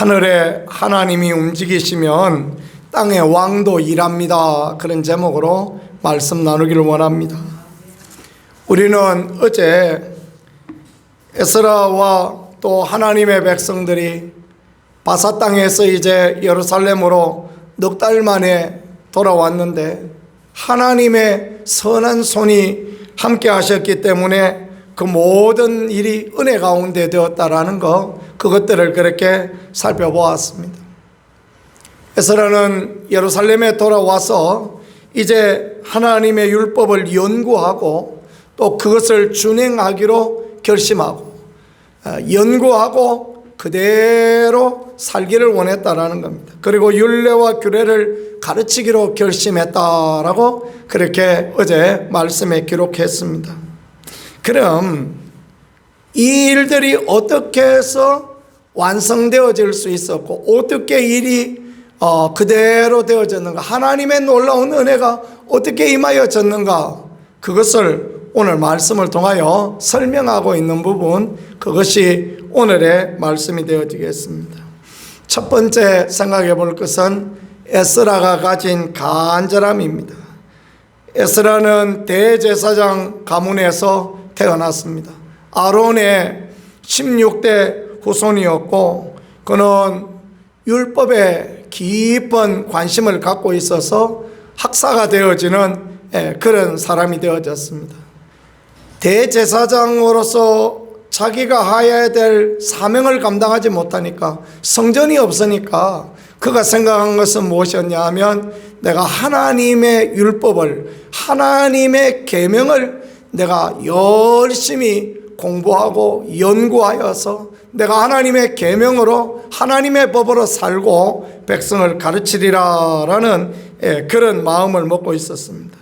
하늘에 하나님이 움직이시면 땅의 왕도 일합니다. 그런 제목으로 말씀 나누기를 원합니다. 우리는 어제 에스라와 또 하나님의 백성들이 바사 땅에서 이제 예루살렘으로 넉 달 만에 돌아왔는데 하나님의 선한 손이 함께 하셨기 때문에 그 모든 일이 은혜 가운데 되었다라는 그것들을 그렇게 살펴보았습니다. 에스라는 예루살렘에 돌아와서 이제 하나님의 율법을 연구하고 또 그것을 준행하기로 결심하고 연구하고 그대로 살기를 원했다라는 겁니다. 그리고 율례와 규례를 가르치기로 결심했다라고 그렇게 어제 말씀에 기록했습니다. 그럼 이 일들이 어떻게 해서 완성되어질 수 있었고 어떻게 일이 그대로 되어졌는가, 하나님의 놀라운 은혜가 어떻게 임하여졌는가, 그것을 오늘 말씀을 통하여 설명하고 있는 부분, 그것이 오늘의 말씀이 되어지겠습니다. 첫 번째 생각해 볼 것은 에스라가 가진 간절함입니다. 에스라는 대제사장 가문에서 태어났습니다. 아론의 16대 후손이었고 그는 율법에 깊은 관심을 갖고 있어서 학사가 되어지는 그런 사람이 되어졌습니다. 대제사장으로서 자기가 해야 될 사명을 감당하지 못하니까, 성전이 없으니까 그가 생각한 것은 무엇이었냐 하면, 내가 하나님의 율법을, 하나님의 계명을 내가 열심히 공부하고 연구하여서 내가 하나님의 계명으로 하나님의 법으로 살고 백성을 가르치리라라는 그런 마음을 먹고 있었습니다.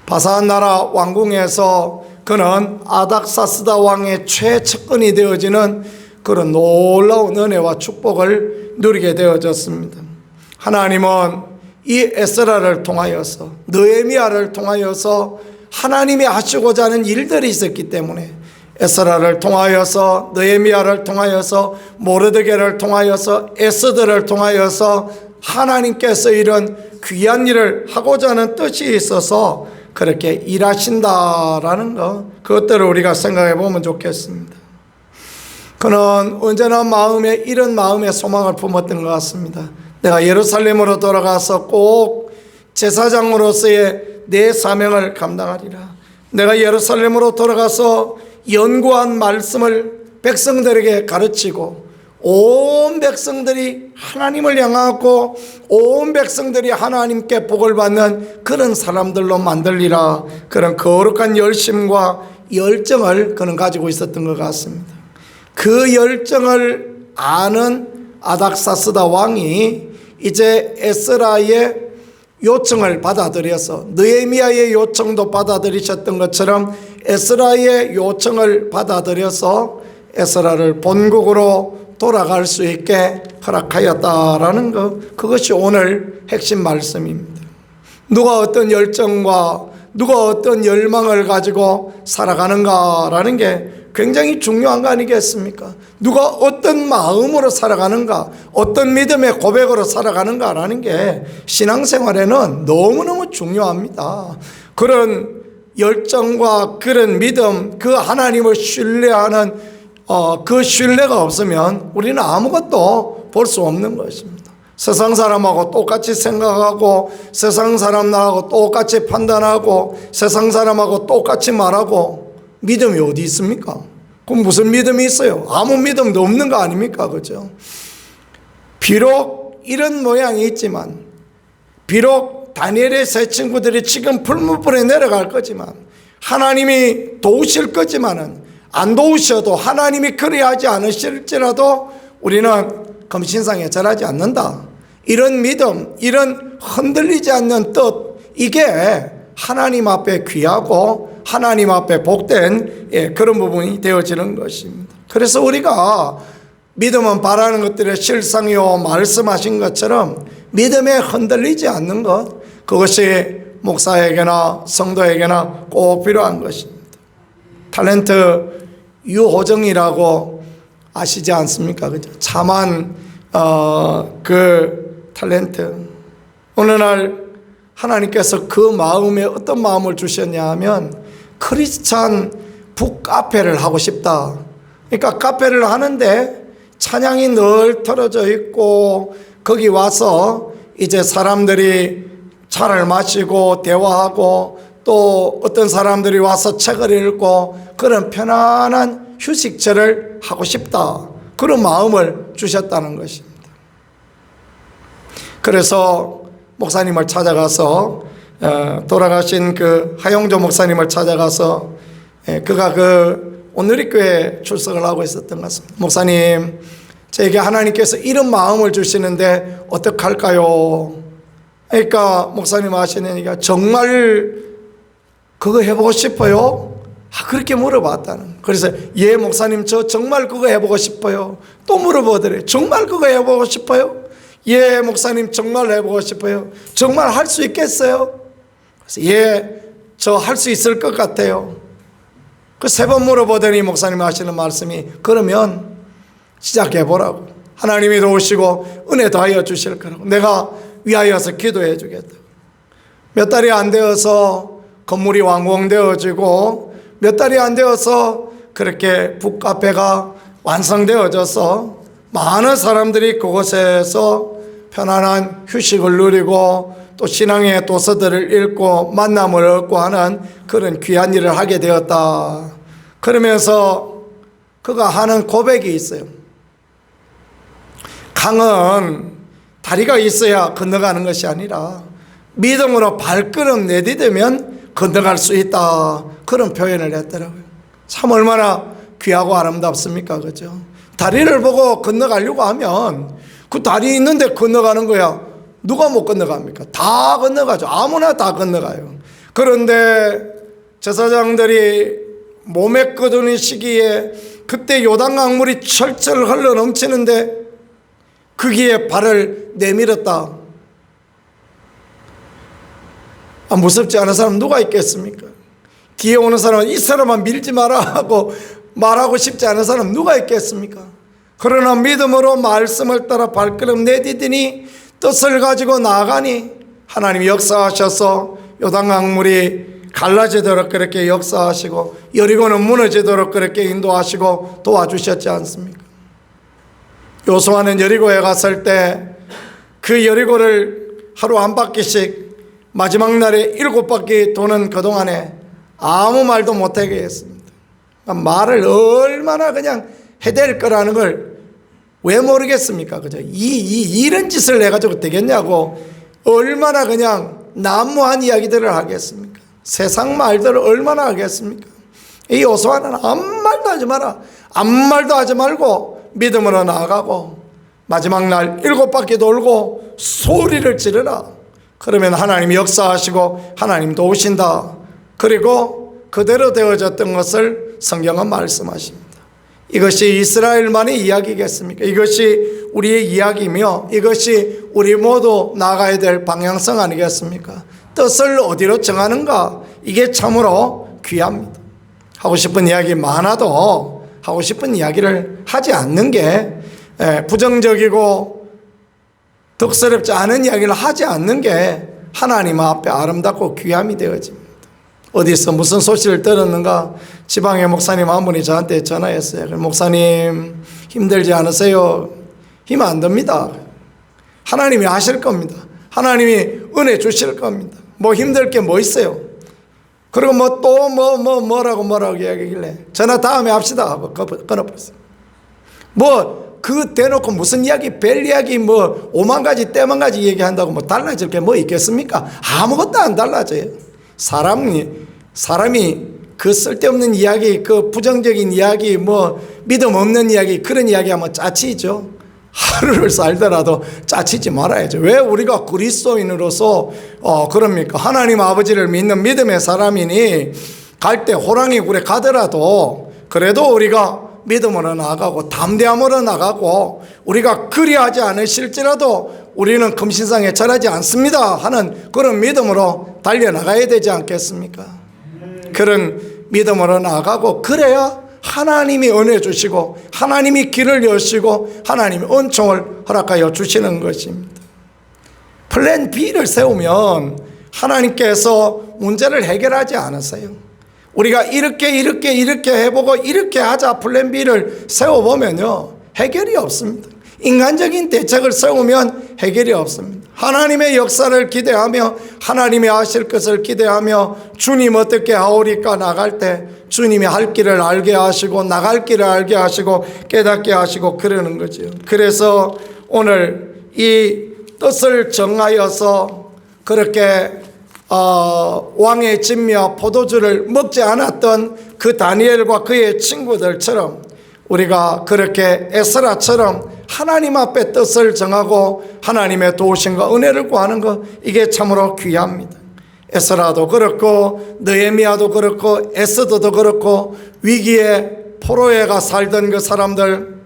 바사 나라 왕궁에서 그는 아닥사스다 왕의 최측근이 되어지는 그런 놀라운 은혜와 축복을 누리게 되어졌습니다. 하나님은 이 에스라를 통하여서, 느헤미야를 통하여서 하나님이 하시고자 하는 일들이 있었기 때문에 에스라를 통하여서, 느헤미야를 통하여서, 모르드게를 통하여서, 에스더를 통하여서 하나님께서 이런 귀한 일을 하고자 하는 뜻이 있어서 그렇게 일하신다라는 그것들을 우리가 생각해 보면 좋겠습니다. 그는 언제나 마음에 이런 마음의 소망을 품었던 것 같습니다. 내가 예루살렘으로 돌아가서 꼭 제사장으로서의 내 사명을 감당하리라. 내가 예루살렘으로 돌아가서 연구한 말씀을 백성들에게 가르치고 온 백성들이 하나님을 향하고 온 백성들이 하나님께 복을 받는 그런 사람들로 만들리라. 그런 거룩한 열심과 열정을 그는 가지고 있었던 것 같습니다. 그 열정을 아는 아닥사스다 왕이 이제 에스라의 요청을 받아들여서, 느헤미야의 요청도 받아들이셨던 것처럼 에스라의 요청을 받아들여서 에스라를 본국으로 돌아갈 수 있게 허락하였다라는 그것이 오늘 핵심 말씀입니다. 누가 어떤 열정과 누가 어떤 열망을 가지고 살아가는가라는 게 굉장히 중요한 거 아니겠습니까? 누가 어떤 마음으로 살아가는가, 어떤 믿음의 고백으로 살아가는가라는 게 신앙생활에는 너무너무 중요합니다. 그런 열정과 그런 믿음, 그 하나님을 신뢰하는 그 신뢰가 없으면 우리는 아무것도 볼 수 없는 것입니다. 세상 사람하고 똑같이 생각하고 세상 사람하고 똑같이 판단하고 세상 사람하고 똑같이 말하고 믿음이 어디 있습니까? 그럼 무슨 믿음이 있어요? 아무 믿음도 없는 거 아닙니까? 그죠? 비록 이런 모양이 있지만, 비록 다니엘의 세 친구들이 지금 풀무불에 내려갈 거지만, 하나님이 도우실 거지만은 안 도우셔도, 하나님이 그리하지 않으실지라도 우리는 검신상에 절하지 않는다. 이런 믿음, 이런 흔들리지 않는 뜻, 이게 하나님 앞에 귀하고 하나님 앞에 복된 그런 부분이 되어지는 것입니다. 그래서 우리가 믿음은 바라는 것들의 실상이요, 말씀하신 것처럼 믿음에 흔들리지 않는 것, 그것이 목사에게나 성도에게나 꼭 필요한 것입니다. 탤런트 유호정이라고 아시지 않습니까? 그죠? 참한 그 탤런트. 어느 날 하나님께서 그 마음에 어떤 마음을 주셨냐 하면 크리스찬 북카페를 하고 싶다. 그러니까 카페를 하는데 찬양이 늘 틀어져 있고 거기 와서 이제 사람들이 차를 마시고 대화하고 또 어떤 사람들이 와서 책을 읽고 그런 편안한 휴식처를 하고 싶다. 그런 마음을 주셨다는 것입니다. 그래서 목사님을 찾아가서 돌아가신 그 하용조 목사님을 찾아가서 그가 그 온누리교회 출석을 하고 있었던 것 같습니다. 목사님, 저에게 하나님께서 이런 마음을 주시는데 어떡할까요? 그러니까 목사님 하시니까 정말 그거 해보고 싶어요? 그렇게 물어봤다는. 그래서 예 목사님 저 정말 그거 해보고 싶어요. 또 물어보더래요. 정말 그거 해보고 싶어요? 예 목사님 정말 해보고 싶어요. 정말 할 수 있겠어요? 그래서 예 저 할 수 있을 것 같아요. 그 세 번 물어보더니 목사님 하시는 말씀이 그러면 시작해보라고. 하나님이 도우시고 은혜 더하여 주실 거라고. 내가 위하여서 기도해 주겠다. 몇 달이 안 되어서 건물이 완공되어지고 몇 달이 안 되어서 그렇게 북카페가 완성되어져서 많은 사람들이 그곳에서 편안한 휴식을 누리고 또 신앙의 도서들을 읽고 만남을 얻고 하는 그런 귀한 일을 하게 되었다. 그러면서 그가 하는 고백이 있어요. 강은 다리가 있어야 건너가는 것이 아니라 믿음으로 발걸음 내디디면 건너갈 수 있다. 그런 표현을 했더라고요. 참 얼마나 귀하고 아름답습니까? 그죠? 다리를 보고 건너가려고 하면 그 다리 있는데 건너가는 거야. 누가 못 건너갑니까? 다 건너가죠. 아무나 다 건너가요. 그런데 제사장들이 몸에 끄드는 시기에 그때 요단강물이 철철 흘러 넘치는데 거기에 발을 내밀었다. 무섭지 않은 사람 누가 있겠습니까? 뒤에 오는 사람은 이 사람만 밀지 마라 하고 말하고 싶지 않은 사람 누가 있겠습니까? 그러나 믿음으로 말씀을 따라 발걸음 내디디니 뜻을 가지고 나아가니 하나님이 역사하셔서 요단강물이 갈라지도록 그렇게 역사하시고 여리고는 무너지도록 그렇게 인도하시고 도와주셨지 않습니까? 요수아는 여리고에 갔을 때 그 여리고를 하루 한 바퀴씩 마지막 날에 7바퀴 도는 그동안에 아무 말도 못하게 했습니다. 말을 얼마나 그냥 해댈 거라는 걸 왜 모르겠습니까? 그죠? 이런 짓을 해가지고 되겠냐고 얼마나 그냥 난무한 이야기들을 하겠습니까? 세상 말들을 얼마나 하겠습니까? 이 요수아는 아무 말도 하지 마라. 아무 말도 하지 말고 믿음으로 나아가고 마지막 날 7바퀴 돌고 소리를 지르라. 그러면 하나님이 역사하시고 하나님 도우신다. 그리고 그대로 되어졌던 것을 성경은 말씀하십니다. 이것이 이스라엘만의 이야기겠습니까? 이것이 우리의 이야기며 이것이 우리 모두 나가야 될 방향성 아니겠습니까? 뜻을 어디로 정하는가? 이게 참으로 귀합니다. 하고 싶은 이야기 많아도 하고 싶은 이야기를 하지 않는 게 부정적이고 덕스럽지 않은 이야기를 하지 않는 게 하나님 앞에 아름답고 귀함이 되어집니다. 어디서 무슨 소식을 들었는가? 지방의 목사님 한 분이 저한테 전화했어요. 목사님 힘들지 않으세요? 힘 안 듭니다. 하나님이 하실 겁니다. 하나님이 은혜 주실 겁니다. 뭐 힘들 게 뭐 있어요? 그리고 뭐 또 뭐라고 이야기하길래 전화 다음에 합시다 하고 끊어버렸어요. 뭐 그 대놓고 무슨 이야기 별 이야기 뭐 5만 가지 때만 가지 얘기한다고 뭐 달라질 게 뭐 있겠습니까? 아무것도 안 달라져요. 사람이 그 쓸데없는 이야기, 그 부정적인 이야기, 뭐 믿음 없는 이야기, 그런 이야기하면 짜치죠. 하루를 살더라도 짜치지 말아야죠. 왜 우리가 그리스도인으로서 그럽니까? 하나님 아버지를 믿는 믿음의 사람이니 갈 때 호랑이 굴에 가더라도 그래도 우리가 믿음으로 나가고 담대함으로 나가고 우리가 그리하지 않으실지라도 우리는 금신상에 절하지 않습니다 하는 그런 믿음으로 달려나가야 되지 않겠습니까? 그런 믿음으로 나가고 그래야 하나님이 은혜 주시고 하나님이 길을 여시고 하나님이 은총을 허락하여 주시는 것입니다. 플랜 B를 세우면 하나님께서 문제를 해결하지 않으세요. 우리가 이렇게 해보고 이렇게 하자 플랜 B를 세워보면요, 해결이 없습니다. 인간적인 대책을 세우면 해결이 없습니다. 하나님의 역사를 기대하며 하나님이 하실 것을 기대하며 주님 어떻게 하오리까 나갈 때 주님이 할 길을 알게 하시고 나갈 길을 알게 하시고 깨닫게 하시고 그러는 거죠. 그래서 오늘 이 뜻을 정하여서 그렇게 왕의 진미와 포도주를 먹지 않았던 그 다니엘과 그의 친구들처럼 우리가 그렇게 에스라처럼 하나님 앞에 뜻을 정하고 하나님의 도우심과 은혜를 구하는 것, 이게 참으로 귀합니다. 에스라도 그렇고 느헤미야도 그렇고 에스더도 그렇고 위기에 포로에가 살던 그 사람들,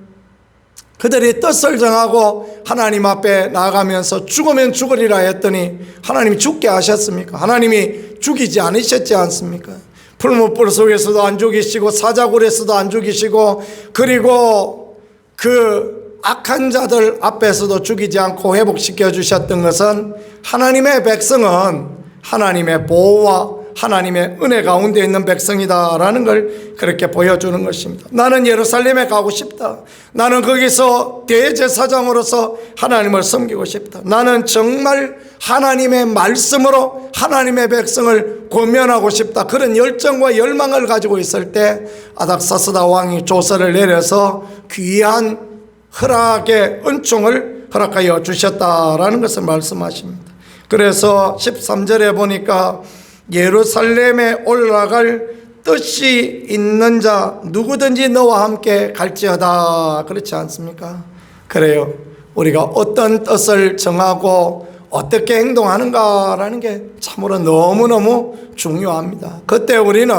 그들이 뜻을 정하고 하나님 앞에 나아가면서 죽으면 죽으리라 했더니 하나님이 죽게 하셨습니까? 하나님이 죽이지 않으셨지 않습니까? 풀무불 속에서도 안 죽이시고 사자굴에서도 안 죽이시고 그리고 그 악한 자들 앞에서도 죽이지 않고 회복시켜 주셨던 것은 하나님의 백성은 하나님의 보호와 하나님의 은혜 가운데 있는 백성이다라는 걸 그렇게 보여주는 것입니다. 나는 예루살렘에 가고 싶다. 나는 거기서 대제사장으로서 하나님을 섬기고 싶다. 나는 정말 하나님의 말씀으로 하나님의 백성을 권면하고 싶다. 그런 열정과 열망을 가지고 있을 때 아닥사스다 왕이 조서를 내려서 귀한 허락의 은총을 허락하여 주셨다라는 것을 말씀하십니다. 그래서 13절에 보니까 예루살렘에 올라갈 뜻이 있는 자 누구든지 너와 함께 갈지어다, 그렇지 않습니까? 그래요. 우리가 어떤 뜻을 정하고 어떻게 행동하는가라는 게 참으로 너무너무 중요합니다. 그때 우리는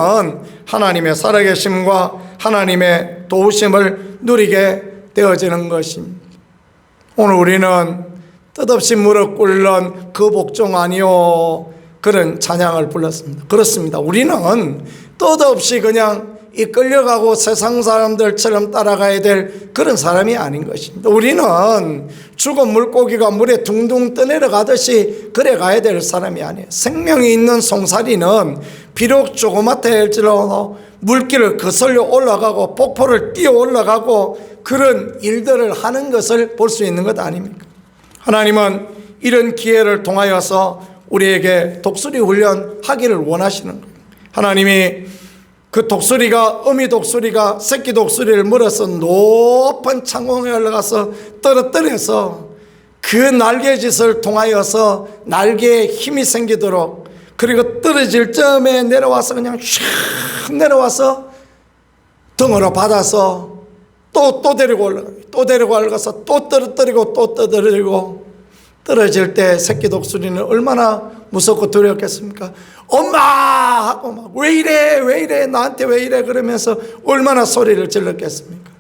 하나님의 살아계심과 하나님의 도우심을 누리게 되어지는 것입니다. 오늘 우리는 뜻없이 무릎 꿇는 그 복종 아니요, 그런 찬양을 불렀습니다. 그렇습니다. 우리는 뜻없이 그냥 이끌려가고 세상 사람들처럼 따라가야 될 그런 사람이 아닌 것입니다. 우리는 죽은 물고기가 물에 둥둥 떠내려가듯이 그래 가야 될 사람이 아니에요. 생명이 있는 송사리는 비록 조그맣다 할지라도 물길을 거슬려 올라가고 폭포를 뛰어 올라가고 그런 일들을 하는 것을 볼 수 있는 것 아닙니까? 하나님은 이런 기회를 통하여서 우리에게 독수리 훈련하기를 원하시는 거예요. 하나님이 그 독수리가, 어미 독수리가 새끼 독수리를 물어서 높은 창공에 올라가서 떨어뜨려서 그 날개짓을 통하여서 날개에 힘이 생기도록, 그리고 떨어질 점에 내려와서 그냥 슉 내려와서 등으로 받아서 또 데리고 올라가요. 또 데리고 올라가서 또 떨어뜨리고 또 떨어뜨리고, 떨어질 때 새끼 독수리는 얼마나 무섭고 두려웠겠습니까? 엄마! 하고 막 왜 이래 나한테 왜 이래 그러면서 얼마나 소리를 질렀겠습니까?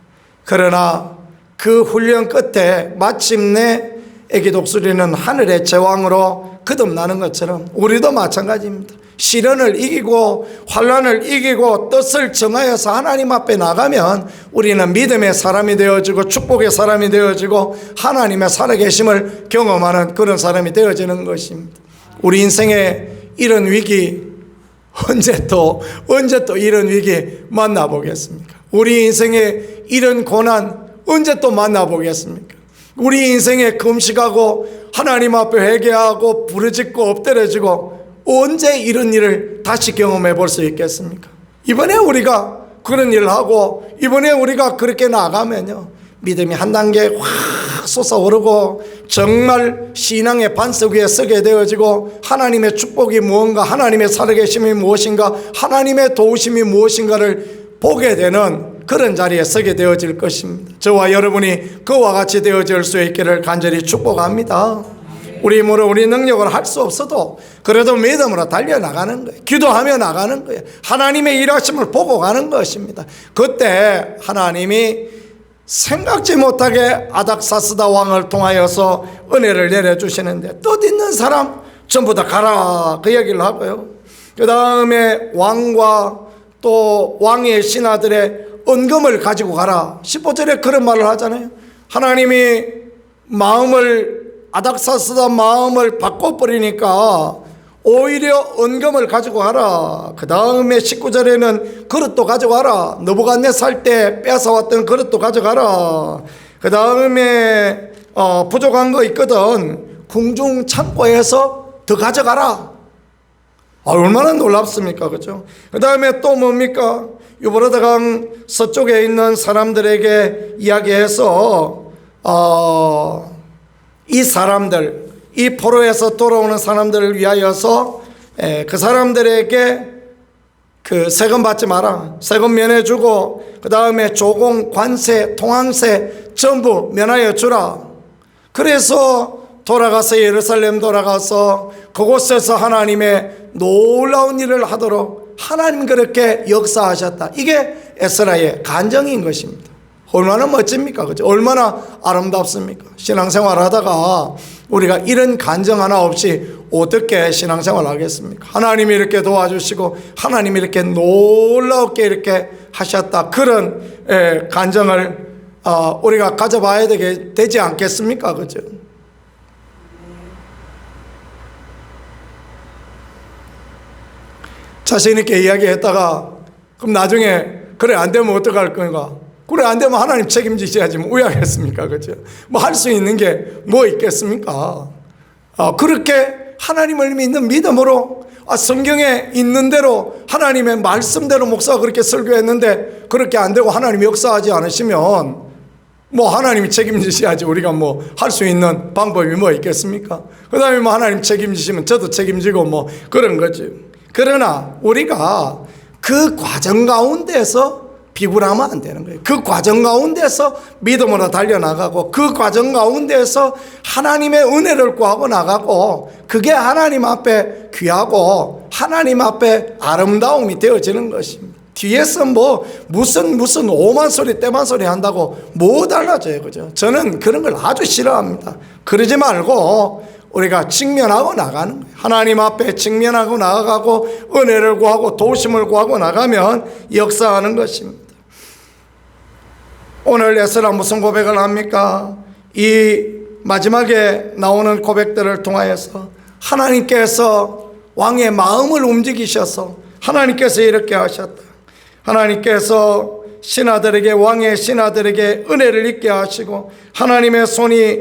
그러나 그 훈련 끝에 마침내 애기 독수리는 하늘의 제왕으로 거듭나는 것처럼 우리도 마찬가지입니다. 시련을 이기고 환난을 이기고 뜻을 정하여서 하나님 앞에 나가면 우리는 믿음의 사람이 되어지고 축복의 사람이 되어지고 하나님의 살아계심을 경험하는 그런 사람이 되어지는 것입니다. 우리 인생에 이런 위기 언제 또 이런 위기 만나보겠습니까? 우리 인생에 이런 고난 언제 또 만나보겠습니까? 우리 인생에 금식하고 하나님 앞에 회개하고 부르짖고 엎드려지고 언제 이런 일을 다시 경험해 볼 수 있겠습니까? 이번에 우리가 그런 일을 하고 이번에 우리가 그렇게 나가면요, 믿음이 한 단계 확 솟아오르고 정말 신앙의 반석 위에 서게 되어지고 하나님의 축복이 무언가, 하나님의 살아계심이 무엇인가, 하나님의 도우심이 무엇인가를 보게 되는 그런 자리에 서게 되어질 것입니다. 저와 여러분이 그와 같이 되어질 수 있기를 간절히 축복합니다. 우리 힘으로 우리 능력으로 할 수 없어도 그래도 믿음으로 달려나가는 거예요. 기도하며 나가는 거예요. 하나님의 일하심을 보고 가는 것입니다. 그때 하나님이 생각지 못하게 아닥사스다 왕을 통하여서 은혜를 내려주시는데, 뜻 있는 사람 전부 다 가라 그 얘기를 하고요. 그 다음에 왕과 또 왕의 신하들의 은금을 가지고 가라. 15절에 그런 말을 하잖아요. 하나님이 아닥사스다 마음을 바꿔버리니까 오히려 은금을 가지고 가라. 그 다음에 19절에는 그릇도 가져가라. 느부갓네살 때 뺏어왔던 그릇도 가져가라. 그 다음에 부족한 거 있거든. 궁중 창고에서 더 가져가라. 얼마나 놀랍습니까? 그죠? 그 다음에 또 뭡니까? 유브라데강 서쪽에 있는 사람들에게 이야기해서 이 사람들, 이 포로에서 돌아오는 사람들을 위하여서 그 사람들에게 그 세금 받지 마라. 세금 면해주고 그 다음에 조공, 관세, 통항세 전부 면하여 주라. 그래서 돌아가서 예루살렘 돌아가서 그곳에서 하나님의 놀라운 일을 하도록 하나님 그렇게 역사하셨다. 이게 에스라의 간증인 것입니다. 얼마나 멋집니까? 그죠? 얼마나 아름답습니까? 신앙생활 하다가 우리가 이런 간증 하나 없이 어떻게 신앙생활 하겠습니까? 하나님이 이렇게 도와주시고 하나님이 이렇게 놀랍게 이렇게 하셨다. 그런 간증을 우리가 가져봐야 되지 않겠습니까? 그죠? 자신 있게 이야기했다가 그럼 나중에 그래 안 되면 어떡할 건가? 그래 안 되면 하나님 책임지셔야지 뭐 왜 하겠습니까? 그죠? 뭐 할 수 있는 게 뭐 있겠습니까? 그렇게 하나님을 믿는 믿음으로 성경에 있는 대로 하나님의 말씀대로 목사가 그렇게 설교했는데 그렇게 안 되고 하나님이 역사하지 않으시면 뭐 하나님이 책임지셔야지 우리가 뭐 할 수 있는 방법이 뭐 있겠습니까? 그 다음에 뭐 하나님 책임지시면 저도 책임지고 뭐 그런 거지. 그러나 우리가 그 과정 가운데서 비굴하면 안 되는 거예요. 그 과정 가운데서 믿음으로 달려나가고 그 과정 가운데서 하나님의 은혜를 구하고 나가고 그게 하나님 앞에 귀하고 하나님 앞에 아름다움이 되어지는 것입니다. 뒤에서 뭐 무슨 오만 소리 떼만 소리 한다고 뭐 달라져요. 그죠? 저는 그런 걸 아주 싫어합니다. 그러지 말고 우리가 직면하고 나가는 거예요. 하나님 앞에 직면하고 나아가고 은혜를 구하고 도심을 구하고 나가면 역사하는 것입니다. 오늘 에스라 무슨 고백을 합니까? 이 마지막에 나오는 고백들을 통하여서 하나님께서 왕의 마음을 움직이셔서 하나님께서 이렇게 하셨다. 하나님께서 신하들에게 왕의 신하들에게 은혜를 있게 하시고 하나님의 손이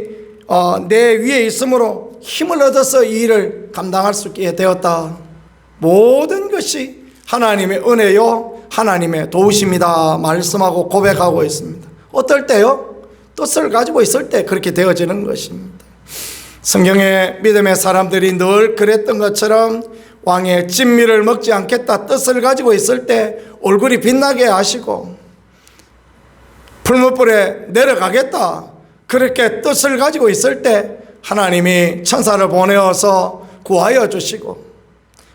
내 위에 있으므로 힘을 얻어서 이 일을 감당할 수 있게 되었다. 모든 것이 하나님의 은혜요 하나님의 도우심이다 말씀하고 고백하고 있습니다. 어떨 때요? 뜻을 가지고 있을 때 그렇게 되어지는 것입니다. 성경의 믿음의 사람들이 늘 그랬던 것처럼 왕의 진미를 먹지 않겠다 뜻을 가지고 있을 때 얼굴이 빛나게 하시고 풀무불에 내려가겠다 그렇게 뜻을 가지고 있을 때 하나님이 천사를 보내어서 구하여 주시고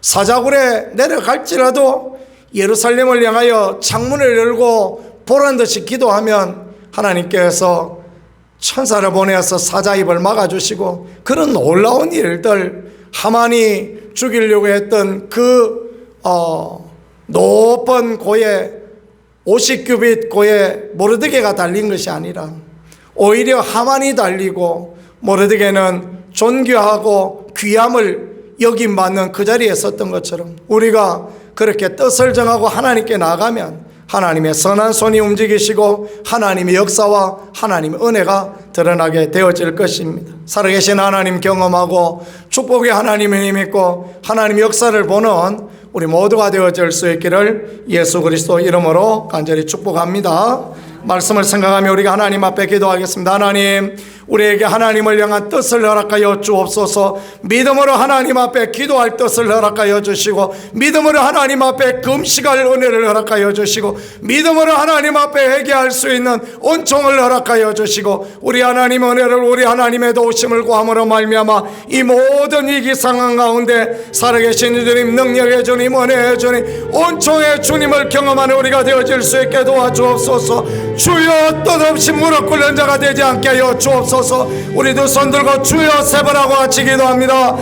사자굴에 내려갈지라도 예루살렘을 향하여 창문을 열고 보란듯이 기도하면 하나님께서 천사를 보내어서 사자 입을 막아주시고 그런 놀라운 일들 하만이 죽이려고 했던 그 높은 고에 50규빗 고에 모르드게가 달린 것이 아니라 오히려 하만이 달리고 모르드게는 존귀하고 귀함을 여김받는 그 자리에 섰던 것처럼 우리가 그렇게 뜻을 정하고 하나님께 나가면 하나님의 선한 손이 움직이시고 하나님의 역사와 하나님의 은혜가 드러나게 되어질 것입니다. 살아계신 하나님 경험하고 축복의 하나님을 믿고 하나님의 역사를 보는 우리 모두가 되어질 수 있기를 예수 그리스도 이름으로 간절히 축복합니다. 말씀을 생각하며 우리가 하나님 앞에 기도하겠습니다. 하나님, 우리에게 하나님을 향한 뜻을 허락하여 주옵소서. 믿음으로 하나님 앞에 기도할 뜻을 허락하여 주시고 믿음으로 하나님 앞에 금식할 은혜를 허락하여 주시고 믿음으로 하나님 앞에 회개할 수 있는 온총을 허락하여 주시고 우리 하나님의 은혜를 우리 하나님의 도우심을 구함으로 말미암아 이 모든 위기 상황 가운데 살아계신 주님, 능력의 주님, 은혜의 주님, 온총의 주님을 경험하는 우리가 되어질 수 있게 도와주옵소서. 주여, 뜻없이 무릎 꿇는 자가 되지 않게 하여 주옵소서. 우리도 손들고 주여 세 번 하고 같이 기도합니다.